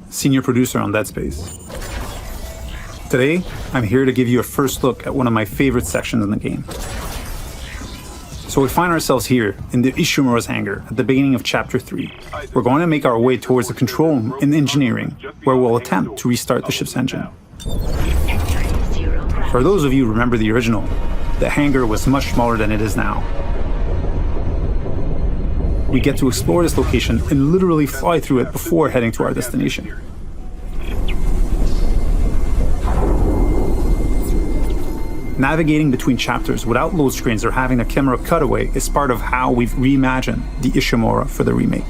senior producer on Dead Space. Today, I'm here to give you a first look at one of my favorite sections in the game. So we find ourselves here in the Ishimura's hangar at the beginning of Chapter 3. We're going to make our way towards the control room in engineering, where we'll attempt to restart the ship's engine. For those of you who remember the original, the hangar was much smaller than it is now. We get to explore this location and literally fly through it before heading to our destination. Navigating between chapters without load screens or having a camera cutaway is part of how we've reimagined the Ishimura for the remake.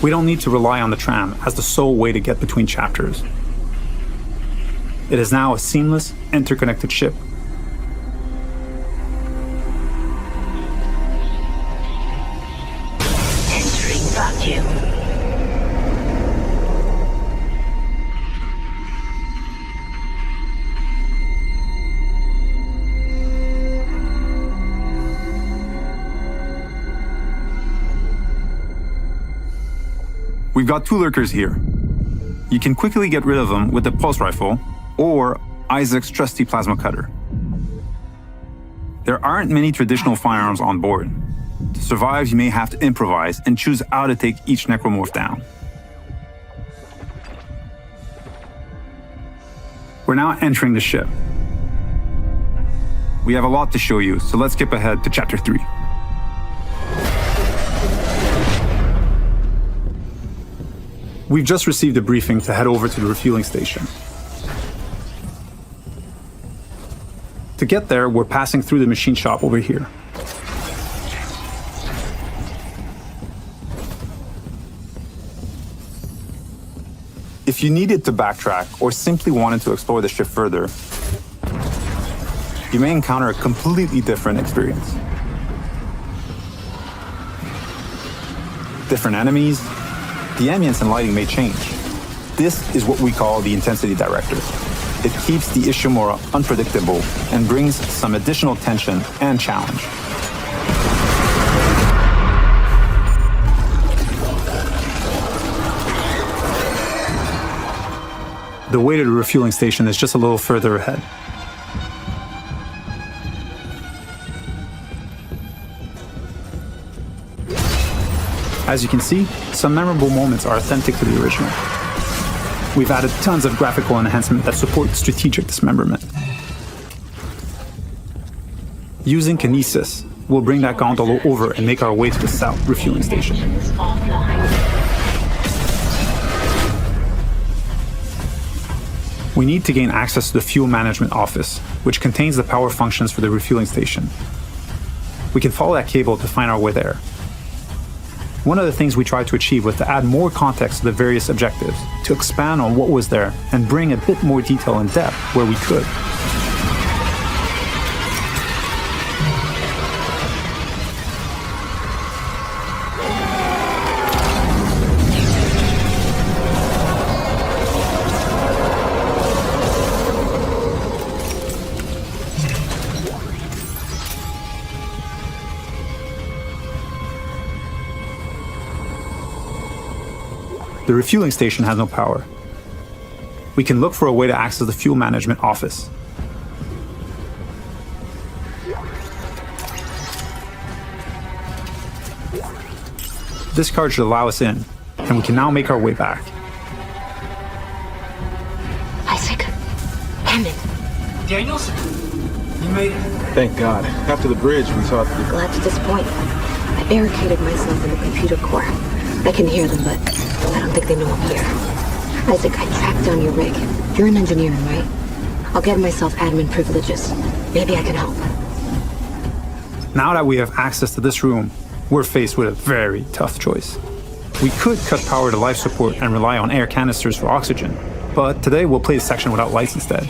We don't need to rely on the tram as the sole way to get between chapters. It is now a seamless, interconnected ship. Entering vacuum. We've got two lurkers here. You can quickly get rid of them with the pulse rifle or Isaac's trusty plasma cutter. There aren't many traditional firearms on board. To survive, you may have to improvise and choose how to take each necromorph down. We're now entering the ship. We have a lot to show you, so let's skip ahead to Chapter 3. We've just received a briefing to head over to the refueling station. To get there, we're passing through the machine shop over here. If you needed to backtrack or simply wanted to explore the ship further, you may encounter a completely different experience. Different enemies, the ambience and lighting may change. This is what we call the intensity director. It keeps the Ishimura unpredictable and brings some additional tension and challenge. The way to the refueling station is just a little further ahead. As you can see, some memorable moments are authentic to the original. We've added tons of graphical enhancement that support strategic dismemberment. Using kinesis, we'll bring that gondola over and make our way to the south refueling station. We need to gain access to the fuel management office, which contains the power functions for the refueling station. We can follow that cable to find our way there. One of the things we tried to achieve was to add more context to the various objectives, to expand on what was there and bring a bit more detail and depth where we could. The refueling station has no power. We can look for a way to access the fuel management office. This card should allow us in, and we can now make our way back. Isaac, Hammond. Daniels? You made it. Thank God. After the bridge, we thought... Glad to disappoint. I barricaded myself in the computer core. I can hear them, but I don't think they know I'm here. Isaac, I tracked down your rig. You're in engineering, right? I'll get myself admin privileges. Maybe I can help. Now that we have access to this room, we're faced with a very tough choice. We could cut power to life support and rely on air canisters for oxygen, but today we'll play the section without lights instead.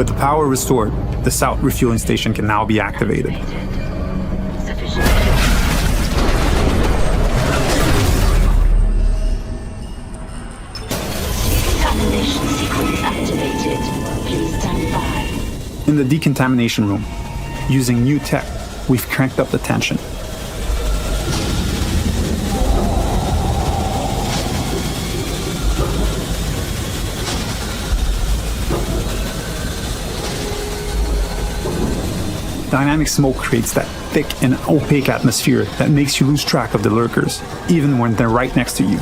With the power restored, the south refueling station can now be activated. Decontamination sequence activated. Please stand by. In the decontamination room, using new tech, we've cranked up the tension. Dynamic smoke creates that thick and opaque atmosphere that makes you lose track of the lurkers, even when they're right next to you.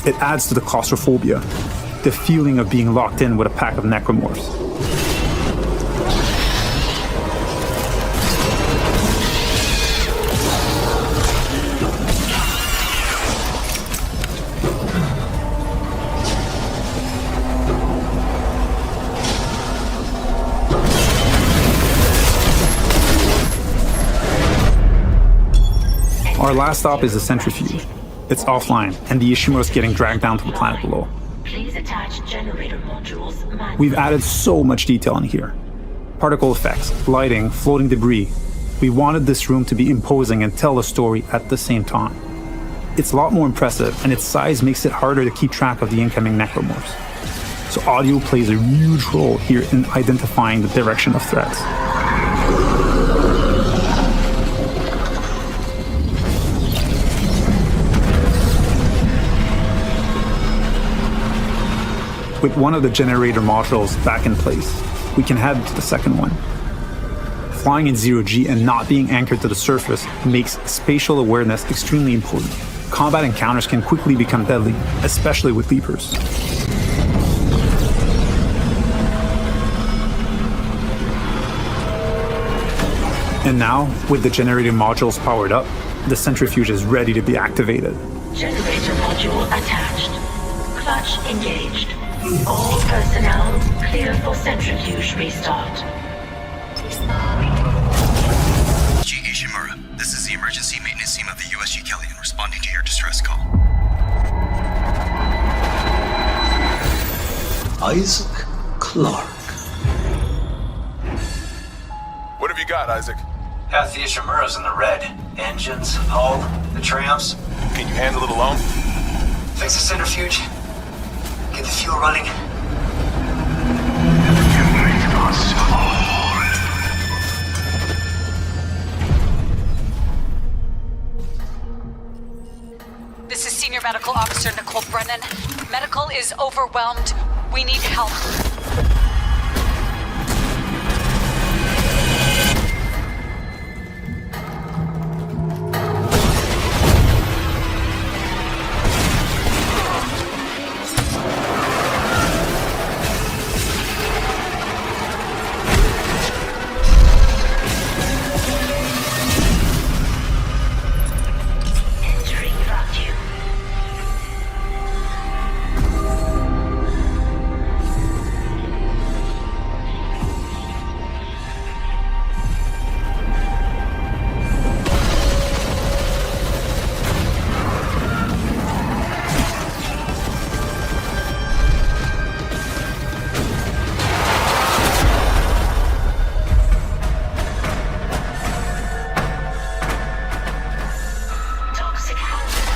It adds to the claustrophobia, the feeling of being locked in with a pack of necromorphs. Our last stop is the Centrifuge. It's offline, and the Ishimura's getting dragged down to the planet below. Please attach generator modules manually. We've added so much detail in here. Particle effects, lighting, floating debris. We wanted this room to be imposing and tell a story at the same time. It's a lot more impressive, and its size makes it harder to keep track of the incoming necromorphs. So audio plays a huge role here in identifying the direction of threats. With one of the generator modules back in place, we can head to the second one. Flying in zero-G and not being anchored to the surface makes spatial awareness extremely important. Combat encounters can quickly become deadly, especially with leapers. And now, with the generator modules powered up, the Centrifuge is ready to be activated. Generator module attached. Clutch engaged. All personnel clear for Centrifuge restart. G. Ishimura, this is the emergency maintenance team of the USG Kellyan responding to your distress call. Isaac Clarke. What have you got, Isaac? Half the Ishimura's in the red. Engines, hull, the trams. Can you handle it alone? Fix the centrifuge. Get the fuel running. This is Senior Medical Officer Nicole Brennan. Medical is overwhelmed. We need help. Entering vacuum. Toxic hazard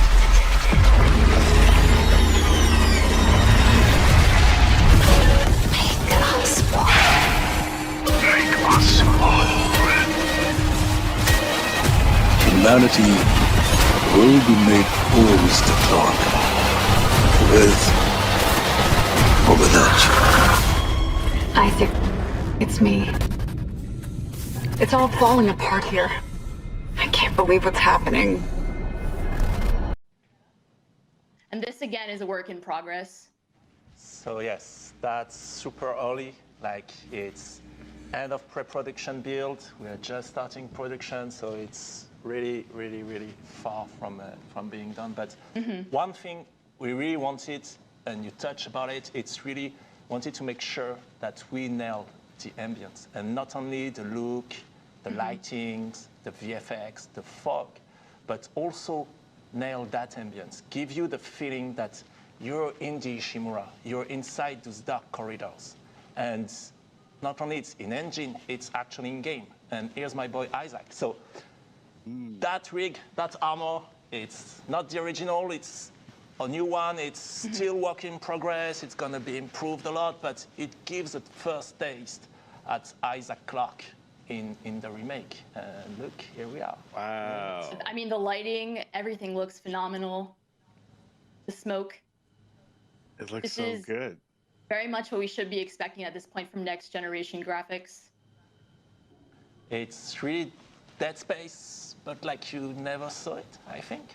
Humanity will be made whole, Mr. Clarke. With or without you. Isaac, it's me. It's all falling apart here. I can't believe what's happening. And this again is a work in progress. So yes, that's super early, like it's end of pre-production build. We are just starting production, so it's really far from being done. But one thing we really wanted, and you touched about it, it's really wanted to make sure that we nail the ambience, and not only the look, the lightings, the VFX, the fog, but also nail that ambience. Give you the feeling that you're in the Ishimura, you're inside those dark corridors. And not only it's in engine, it's actually in game. And here's my boy Isaac. So that rig, that armor, it's not the original, it's a new one. It's still work in progress. It's gonna be improved a lot, but it gives a first taste at Isaac Clarke in the remake. And look, here we are. Wow. I mean, the lighting, everything looks phenomenal. The smoke. It looks This so is good. very much what we should be expecting at this point from next generation graphics. It's really Dead Space, but like you never saw it, I think.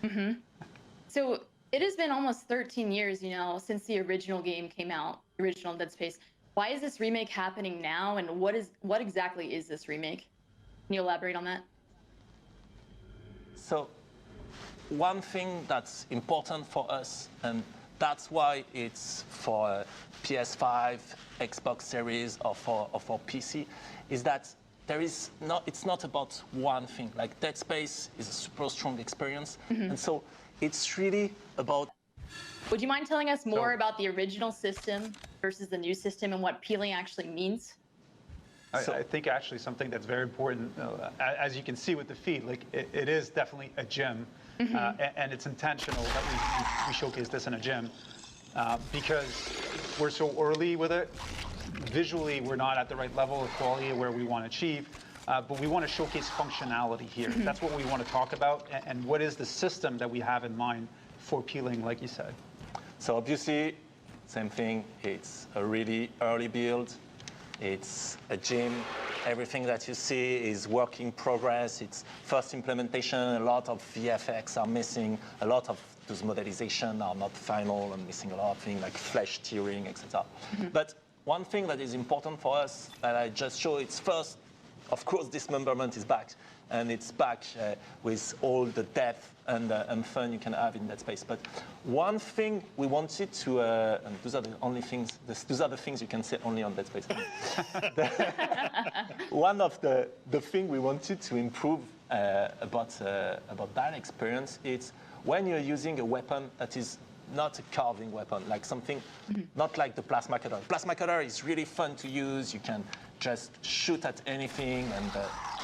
So it has been almost 13 years, you know, since the original game came out, original Dead Space. Why is this remake happening now, and what exactly is this remake? Can you elaborate on that? So one thing that's important for us, and that's why it's for PS5, Xbox Series, or for PC, is that it's not about one thing. Like Dead Space is a super strong experience, and so it's really about. Would you mind telling us more about the original system versus the new system and what peeling actually means? I think actually something that's very important, as you can see with the feed, like it is definitely a gym, and it's intentional that we showcase this in a gym because we're so early with it. Visually, we're not at the right level of quality where we want to achieve, but we want to showcase functionality here. That's what we want to talk about, and what is the system that we have in mind for peeling, like you said. So obviously, same thing, it's a really early build. It's a gym. Everything that you see is work in progress. It's first implementation. A lot of VFX are missing. A lot of those modelizations are not final and missing a lot of things like flesh tearing, etc. But one thing that is important for us that I just showed, it's first, of course, dismemberment is back. And it's back with all the depth and fun you can have in that space. But one thing we wanted to, and those are the only things, those are the things you can say only on Dead Space. One of the thing we wanted to improve about that experience is when you're using a weapon that is not a carving weapon, like something, not like the plasma cutter. Plasma cutter is really fun to use. You can just shoot at anything, and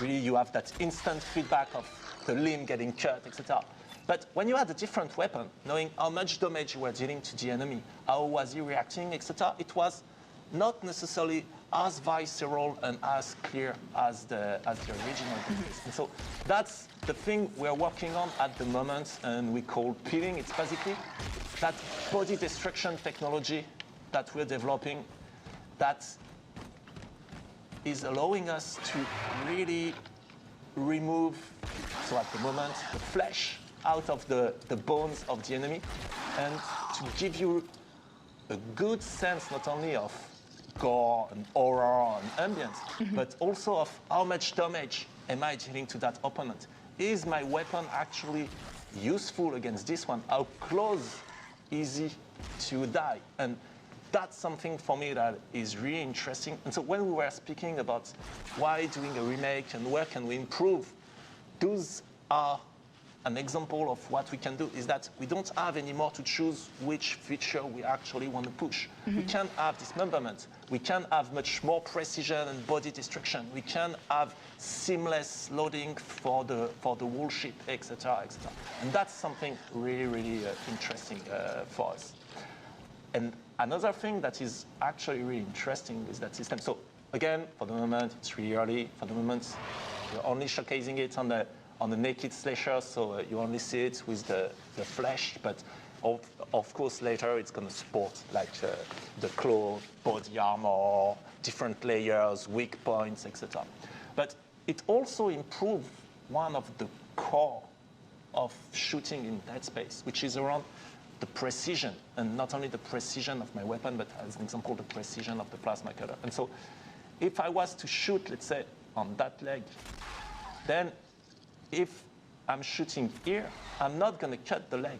really you have that instant feedback of the limb getting cut, etc. But when you had a different weapon, knowing how much damage you were dealing to the enemy, how was he reacting, etc., it was not necessarily as visceral and as clear as the original. And so that's the thing we're working on at the moment, and we call peeling. It's basically that body destruction technology that we're developing that is allowing us to really remove, so at the moment, the flesh out of the bones of the enemy, and to give you a good sense not only of gore and horror and ambience, but also of how much damage am I dealing to that opponent. Is my weapon actually useful against this one? How close is he to die? And that's something for me that is really interesting. And so when we were speaking about why doing a remake and where can we improve, those are an example of what we can do, is that we don't have anymore to choose which feature we actually want to push. We can have dismemberment. We can have much more precision and body destruction. We can have seamless loading for the whole ship, etc., etc. And that's something really, really interesting for us. And another thing that is actually really interesting is that system. So again, for the moment, it's really early. For the moment, we're only showcasing it on the naked slasher, so you only see it with the flesh. But of course, later it's going to support like the claw, body armor, different layers, weak points, etc. But it also improves one of the core of shooting in Dead Space, which is around the precision, and not only the precision of my weapon, but as an example, the precision of the plasma cutter. And so if I was to shoot, let's say, on that leg, then if I'm shooting here, I'm not going to cut the leg,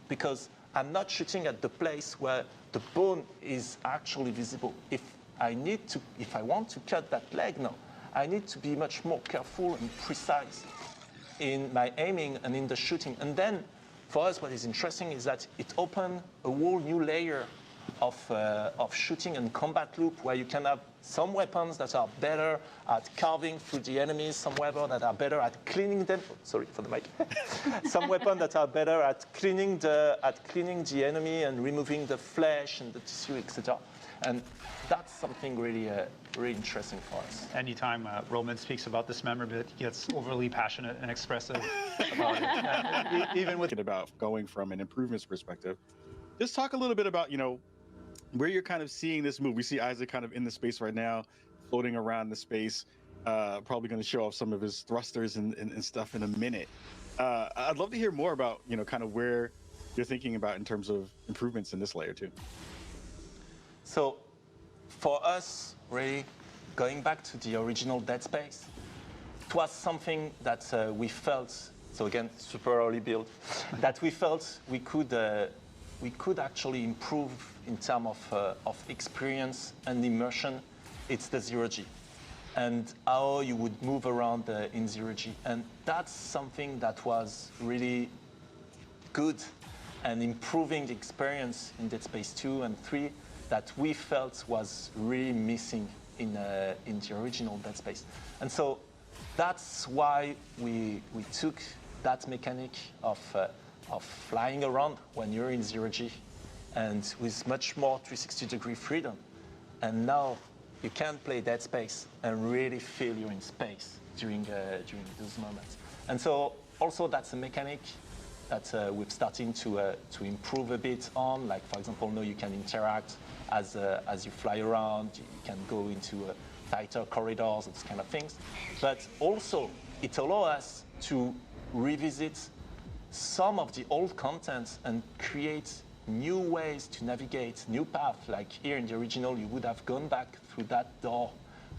because I'm not shooting at the place where the bone is actually visible. If I want to cut that leg now, I need to be much more careful and precise in my aiming and in the shooting. And then, for us, what is interesting is that it opened a whole new layer of shooting and combat loop where you can have some weapons that are better at carving through the enemies, some weapons that are better at cleaning them. Sorry for the mic. Some weapons that are better at cleaning the enemy and removing the flesh and the tissue, etc. And that's something really, really interesting for us. Anytime Roman speaks about this member bit, he gets overly passionate and expressive about it. Even with about going from an improvements perspective, just talk a little bit about, where you're kind of seeing this move. We see Isaac kind of in the space right now, floating around the space, probably going to show off some of his thrusters and stuff in a minute. I'd love to hear more about, kind of where you're thinking about in terms of improvements in this layer too. So for us, really, going back to the original Dead Space, it was something that we felt, so again, super early build, that we felt we could actually improve in terms of experience and immersion. It's the zero-G and how you would move around in zero-G. And that's something that was really good and improving the experience in Dead Space 2 and 3 that we felt was really missing in the original Dead Space. And so that's why we took that mechanic of flying around when you're in zero-G and with much more 360-degree freedom. And now you can play Dead Space and really feel you're in space during those moments. And so also that's a mechanic that we're starting to improve a bit on. Like, for example, now you can interact as you fly around. You can go into tighter corridors, those kind of things. But also, it allows us to revisit some of the old content and create new ways to navigate, new paths. Like here in the original, you would have gone back through that door,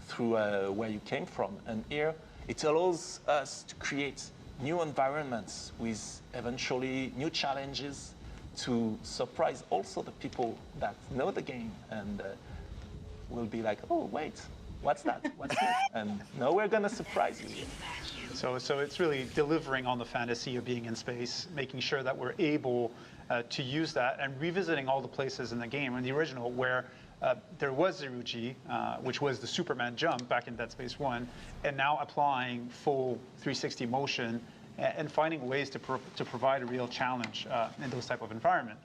through where you came from. And here, it allows us to create new environments with eventually new challenges to surprise also the people that know the game and will be like, oh, wait, what's that? What's that? And now we're going to surprise you. So it's really delivering on the fantasy of being in space, making sure that we're able to use that and revisiting all the places in the game. In the original where there was zero-G, which was the Superman jump back in Dead Space 1, and now applying full 360 motion and finding ways to provide a real challenge in those type of environment.